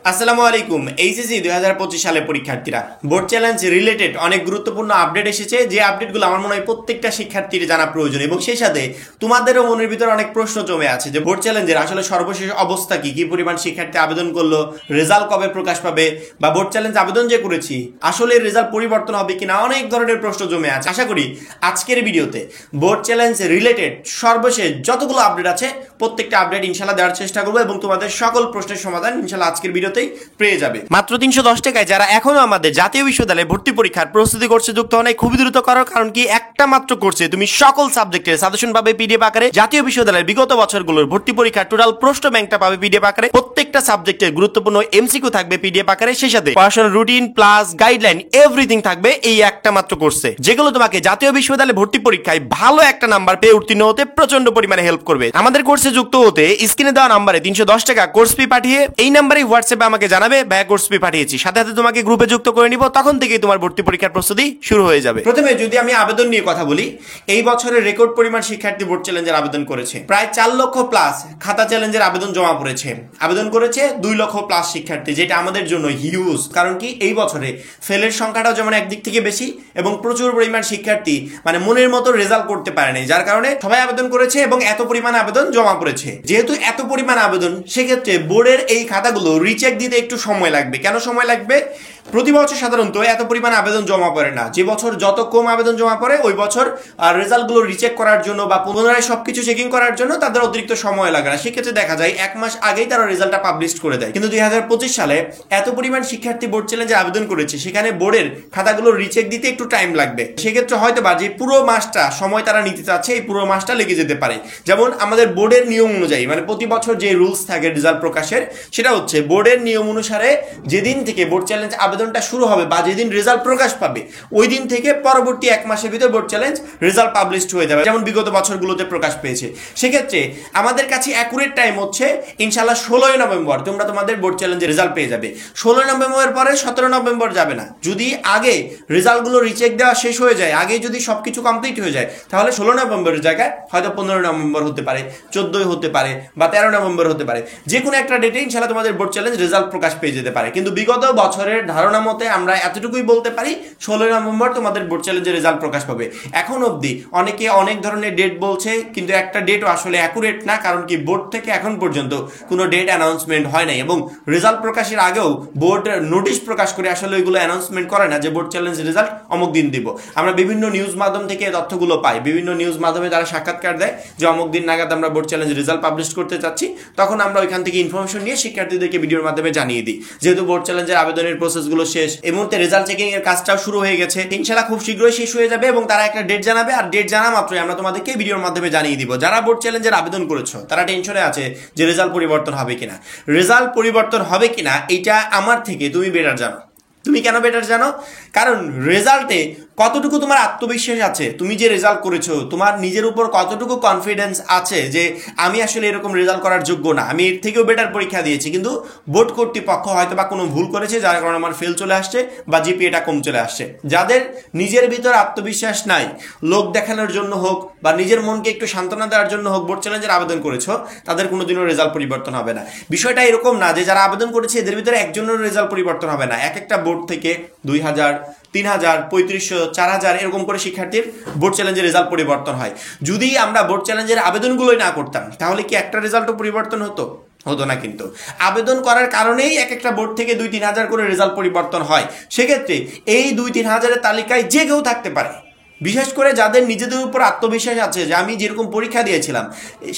আসসালামু আলাইকুম। এইচএসসি 2025 সালে পরীক্ষার্থীরা বোর্ড চ্যালেঞ্জ রিলেটেড অনেক গুরুত্বপূর্ণ আপডেট এসেছে, যে আপডেটগুলো আমার মনে হয় প্রত্যেকটা শিক্ষার্থীর জানা প্রয়োজন, এবং সেই সাথে তোমাদেরও মনের ভিতরে অনেক প্রশ্ন জমে আছে যে বোর্ড চ্যালেঞ্জের আসলে সর্বশেষ অবস্থা কি, কি পরিমাণ শিক্ষার্থী আবেদন করলো, রেজাল্ট কবে প্রকাশ পাবে, বা বোর্ড চ্যালেঞ্জ আবেদন যে করেছি আসলে রেজাল্ট পরিবর্তন হবে কিনা, অনেক ধরনের প্রশ্ন জমে আছে। আশা করি আজকের ভিডিওতে বোর্ড চ্যালেঞ্জ রিলেটেড সর্বশেষ যতগুলো আপডেট আছে প্রত্যেকটা আপডেট ইনশাল্লাহ দেওয়ার চেষ্টা করবো, এবং তোমাদের সকল প্রশ্নের সমাধান ইনশাল্লাহ আজকের ভিডিওতেই পেয়ে যাবে। মাত্র 310 টাকায় যারা এখনো আমাদের জাতীয় বিশ্ববিদ্যালয়ে ভর্তি পরীক্ষার প্রস্তুতি করছে যুক্ত হন, খুবই দ্রুত করো, কারণ কি একটা মাত্র কোর্সে তুমি সকল সাবজেক্টের সাজেশন পাবে পিডিএফ আকারে। জাতীয় বিশ্ববিদ্যালয়ের বিগত বছরগুলোর ভর্তি পরীক্ষার টোটাল প্রশ্ন ব্যাংকটা পাবে পিডিএফ আকারে, প্রত্যেকটা সাবজেক্টের গুরুত্বপূর্ণ এমসিকিউ থাকবে পিডিএফ আকারে, সেই সাথে পড়াশোনার রুটিন প্লাস গাইডলাইন এভরিথিং থাকবে এই একটা মাত্র কোর্সে, যেগুলো তোমাকে জাতীয় বিশ্ববিদ্যালয়ে ভর্তি পরীক্ষায় ভালো একটা নাম্বার পেয়ে উত্তীর্ণ হতে প্রচন্ড পরিমাণে হেল্প করবে। আমাদের কোর্সে যুক্ত হতে স্ক্রিনে দেওয়া নাম্বারে 310 টাকা কোর্স ফি পাঠিয়ে এই নাম্বারে হোয়াটসঅ্যাপে আমাকে জানাবে ভাইয়া কোর্স ফি পাঠিয়েছি, সাথে সাথে তোমাকে গ্রুপে যুক্ত করে নিব, তখন থেকেই তোমার ভর্তি পরীক্ষার প্রস্তুতি শুরু হয়ে যাবে। প্রথমে যদি আমি আবেদন নিয়ে কথা বলি, এই বছরের রেকর্ড পরিমাণ শিক্ষার্থী বোর্ড চ্যালেঞ্জের আবেদন করেছে, প্রায় 4 লক্ষ প্লাস খাতা চ্যালেঞ্জের আবেদন জমা পড়েছে। আবেদন করেছে 2 লক্ষ প্লাস শিক্ষার্থী, যেটা আমাদের জন্য হিউজ, কারণ কি এই বছরে ফেলের সংখ্যাটাও যেমন একদিক থেকে বেশি এবং প্রচুর পরিমাণ শিক্ষার্থী মানে মনের মতো রেজাল্ট করতে পারে নাই, যার কারণে সবাই আবেদন করেছে এবং এত পরিমাণ আবেদন জমা পড়েছে। যেহেতু এত পরিমাণ আবেদন, সেক্ষেত্রে বোর্ডের এই খাতাগুলো রিচেক দিতে একটু সময় লাগবে। কেন সময় লাগবে? প্রতি বছর সাধারণত এত পরিমাণ আবেদন জমা পড়ে না, যে বছর যত কম আবেদন জমা পড়ে ওই বছর রেজাল্টগুলো রিচেক করার জন্য বা পুনরায় সবকিছু চেকিং করার জন্য তাদের অতিরিক্ত সময় লাগে না। সেক্ষেত্রে দেখা যায় 1 মাস আগেই তারা রেজাল্টটা পাবলিশ করে দেয়। কিন্তু 2025 সালে এত পরিমাণ শিক্ষার্থী বোর্ড চ্যালেঞ্জে আবেদন করেছে, সেখানে বোর্ডের খাতাগুলো রিচেক দিতে একটু টাইম লাগবে। সেক্ষেত্রে হয়তো বা যে পুরো মাসটা সময় তারা নিতে চাচ্ছে, এই পুরো মাসটা লেগে যেতে পারে। যেমন আমাদের বোর্ডের নিয়ম অনুযায়ী মানে প্রতি বছর যে রুলস থাকে রেজাল্ট প্রকাশের, সেটা হচ্ছে বোর্ডের নিয়ম অনুসারে যেদিন থেকে বোর্ড চ্যালেঞ্জ আবেদনটা শুরু হবে বা যেদিন রেজাল্ট প্রকাশ পাবে ওই দিন থেকে পরবর্তী 1 মাসের ভিতর বোর্ড চ্যালেঞ্জ রেজাল্ট পাবলিশড হয়ে যাবে, যেমন বিগত বছরগুলোতে প্রকাশ পেয়েছে। সেক্ষেত্রে আমাদের কাছে অ্যাকুরেট টাইম হচ্ছে ইনশাআল্লাহ 16 নভেম্বর তোমরা তোমাদের বোর্ড চ্যালেঞ্জের রেজাল্ট পেয়ে যাবে। 16 নভেম্বরের পরে 17 নভেম্বর যাবে না। যদি আগে রেজাল্টগুলো রিচেক দেওয়া শেষ হয়ে যায়, আগে যদি সবকিছু কমপ্লিট হয়ে যায়, তাহলে 16 নভেম্বরের জায়গায় হয়তো 15 নভেম্বর হতে পারে, 14 হতে পারে বা 13 নভেম্বর হতে পারে। যে কোনো একটা ডেটে ইনশাআল্লাহ তোমাদের বোর্ড চ্যালেঞ্জ রেজাল্ট প্রকাশ পেয়ে যেতে পারে। কিন্তু বিগত বছরের ধারণা মতে আমরা এতটুকুই বলতে পারি 16 নভেম্বর তোমাদের বোর্ড চ্যালেঞ্জের রেজাল্ট প্রকাশ পাবে। এখন অবধি অনেকে অনেক ধরনের ডেট বলছে, কিন্তু একটা ডেটও আসলে অ্যাকুরেট না, কারণ কি বোর্ড থেকে এখন পর্যন্ত কোনো ডেট অ্যানাউন্সমেন্ট হয় নাই, এবং রেজাল্ট প্রকাশের আগেও বোর্ড নোটিশ প্রকাশ করে আসলে ওইগুলো অ্যানাউন্সমেন্ট করে না যে বোর্ড চ্যালেঞ্জ রেজাল্ট অমুক দিন দিব। আমরা বিভিন্ন নিউজ মাধ্যম থেকে তথ্যগুলো পাই, বিভিন্ন নিউজ মাধ্যমে তারা সাক্ষাৎকার দেয় যে অমুক দিন নাগাদ আমরা বোর্ড চ্যালেঞ্জ রেজাল্ট পাবলিশ করতে চাচ্ছি, তখন আমরা ওইখান থেকে ইনফরমেশন নিয়ে শিক্ষার্থীদেরকে ভিডিওর মাধ্যমে জানিয়ে দিই। যেহেতু বোর্ড চ্যালেঞ্জের আবেদনের প্রসেসগুলো শেষ, এই মুহূর্তে রেজাল্ট চেকিং এর কাজটাও শুরু হয়ে গেছে, ইনশাআল্লাহ খুব শীঘ্রই শেষ হয়ে যাবে এবং তারা একটা ডেট জানাবে, আর ডেট জানা মাত্রই আমরা তোমাদেরকে ভিডিওর মাধ্যমে জানিয়ে দিব। যারা বোর্ড চ্যালেঞ্জের আবেদন করেছো তারা টেনশনে আছে যে রেজাল্ট পরিবর্তন হবে কিনা। রেজাল্ট পরিবর্তন হবে কিনা এটা আমার থেকে তুমি বেটার জানো। তুমি কেন বেটার জানো? কারণ রেজাল্টে কতটুকু তোমার আত্মবিশ্বাস আছে, তুমি যে রেজাল্ট করেছো তোমার নিজের উপর কতটুকু কনফিডেন্স আছে যে আমি আসলে এরকম রেজাল্ট করার যোগ্য না, আমি এর থেকেও বেটার পরীক্ষা দিয়েছি, কিন্তু বোর্ড কর্তৃপক্ষ হয়তো বা কোনো ভুল করেছে যার কারণে আমার ফেল চলে আসছে বা জিপিএটা কম চলে আসছে। যাদের নিজের ভিতর আত্মবিশ্বাস নাই, লোক দেখানোর জন্য হোক বা নিজের মনকে একটু সান্ত্বনা দেওয়ার জন্য হোক বোর্ড চ্যালেঞ্জের আবেদন করেছো, তাদের কোনোদিনও রেজাল্ট পরিবর্তন হবে না। বিষয়টা এরকম না যে যারা আবেদন করেছে এদের ভিতরে একজনের রেজাল্ট পরিবর্তন হবে না। এক একটা বোর্ড থেকে 2000, 3000, 3500, 4000 এরকম করে শিক্ষার্থীর বোর্ড চ্যালেঞ্জের রেজাল্ট পরিবর্তন হয়। যদি আমরা বোর্ড চ্যালেঞ্জের আবেদনগুলোই না করতাম তাহলে কি একটা রেজাল্টও পরিবর্তন হতো? হতো না। কিন্তু আবেদন করার কারণেই এক একটা বোর্ড থেকে 2-3 হাজার করে রেজাল্ট পরিবর্তন হয়। সেক্ষেত্রে এই 2-3 হাজারের তালিকায় যে কেউ থাকতে পারে। বিশেষ করে যাদের নিজেদের উপর আত্মবিশ্বাস আছে যে আমি যেরকম পরীক্ষা দিয়েছিলাম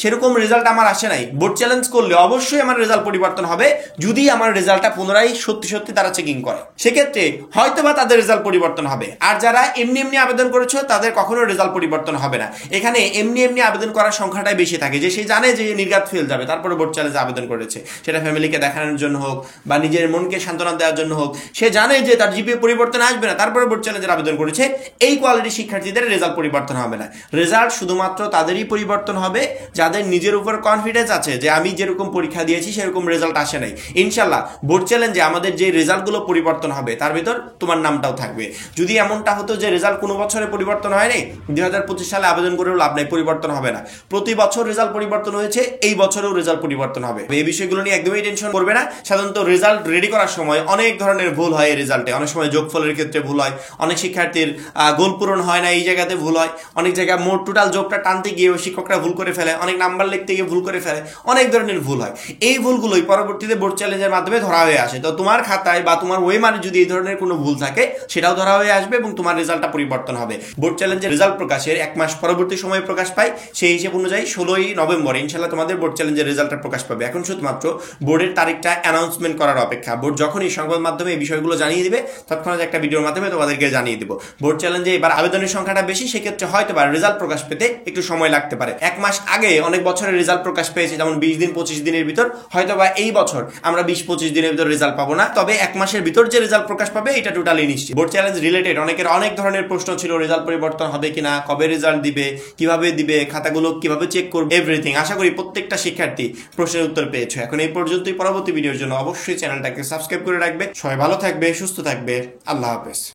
সেরকম রেজাল্ট আমার আসে নাই, বোর্ড চ্যালেঞ্জ করলে অবশ্যই আমার রেজাল্ট পরিবর্তন হবে যদি আমার রেজাল্টটা পুনরায় সত্যি সত্যি তারা চেকিং করে। সেক্ষেত্রে হয়তোবা তাদের রেজাল্ট পরিবর্তন হবে। আর যারা এমনি এমনি আবেদন করেছো তাদের কখনো রেজাল্ট পরিবর্তন হবে না। এখানে এমনি এমনি আবেদন করার সংখ্যাটাই বেশি থাকে, যে সে জানে যে নির্ঘাত ফেল যাবে, তারপরে বোর্ড চ্যালেঞ্জে আবেদন করেছে, সেটা ফ্যামিলিকে দেখানোর জন্য হোক বা নিজের মনকে সান্ত্বনা দেওয়ার জন্য হোক। সে জানে যে তার জিপিএ পরিবর্তন আসবে না, তারপরে বোর্ড চ্যালেঞ্জের আবেদন করেছে। এই কোয়ালিটি শিক্ষার্থীদের রেজাল্ট পরিবর্তন হবে না। রেজাল্ট শুধুমাত্র তাদেরই পরিবর্তন হবে যাদের নিজের উপর কনফিডেন্স আছে যে আমি যেরকম পরীক্ষা দিয়েছি সেরকম রেজাল্ট আসে নাই। ইনশাল্লাহ বোর্ড চ্যালেঞ্জে আমাদের যে রেজাল্টগুলো পরিবর্তন হবে তার ভিতর তোমার নামটাও থাকবে। যদি এমনটা হতো যে রেজাল্ট কোনো বছরে পরিবর্তন হয়নি, 2025 সালে আবেদন করেও লাভ নাই, পরিবর্তন হবে না। প্রতি বছর রেজাল্ট পরিবর্তন হয়েছে, এই বছরেও রেজাল্ট পরিবর্তন হবে। এই বিষয়গুলো নিয়ে একদমই টেনশন করবে না। সাধারণত রেজাল্ট রেডি করার সময় অনেক ধরনের ভুল হয়। এই রেজাল্টে অনেক সময় যোগফলের ক্ষেত্রে ভুল হয়, অনেক শিক্ষার্থীর গোল পূরণ হয় না, এই জায়গাতে ভুল হয়, অনেক জায়গায় মোট টোটাল যোগটা টানতে গিয়ে শিক্ষকরা ভুল করে ফেলে, অনেক নাম্বার লিখতে গিয়ে ভুল করে ফেলে, অনেক ধরনের ভুল হয়। এই ভুলগুলোই পরবর্তীতে বোর্ড চ্যালেঞ্জের মাধ্যমে ধরা হয়ে আসে। তো তোমার খাতায় বা তোমার ওয়েমারে যদি এই ধরনের কোনো ভুল থাকে সেটাও ধরা হয়ে আসবে এবং তোমার রেজাল্টটা পরিবর্তন হবে। বোর্ড চ্যালেঞ্জের রেজাল্ট প্রকাশের 1 মাস পরবর্তী সময় প্রকাশ পায়, সেই হিসেব অনুযায়ী 16ই নভেম্বর ইনশাল্লাহ তোমাদের বোর্ড চ্যালেঞ্জের রেজাল্টটা প্রকাশ পাবে। এখন শুধুমাত্র বোর্ডের তারিখটা অ্যানাউন্সমেন্ট করার অপেক্ষা। বোর্ড যখনই সংবাদ মাধ্যমে এই বিষয়গুলো জানিয়ে দিবে তৎক্ষণাৎ একটা ভিডিওর মাধ্যমে তোমাদেরকে জানিয়ে দিব। বোর্ড চ্যালেঞ্জে এবার আবেদনের সংখ্যাটা বেশি, সেক্ষেত্রে হয়তো বা রেজাল্ট প্রকাশ পেতে একটু সময় লাগতে পারে। 1 মাস আগে অনেক বছরের রেজাল্ট প্রকাশ পেয়েছে, যেমন 20 দিন 25 দিনের ভিতর। হয়তো বা এই বছর আমরা 20-25 দিনের ভিতর রেজাল্ট পাবো না, তবে 1 মাসের ভিতর যে রেজাল্ট প্রকাশ পাবে এটা টোটালি নিশ্চিত। বোর্ড চ্যালেঞ্জ রিলেটেড অনেকের অনেক ধরনের প্রশ্ন ছিল, রেজাল্ট পরিবর্তন হবে কিনা, কবে রেজাল্ট দিবে, কিভাবে দিবে, খাতাগুলো কিভাবে চেক করবে, এভরিথিং। আশা করি প্রত্যেকটা শিক্ষার্থী প্রশ্নের উত্তর পেয়েছো। এখন এই পর্যন্তই। পরবর্তী ভিডিওর জন্য অবশ্যই চ্যানেলটাকে সাবস্ক্রাইব করে রাখবে। সবাই ভালো থাকবে, সুস্থ থাকবে। আল্লাহ হাফেজ।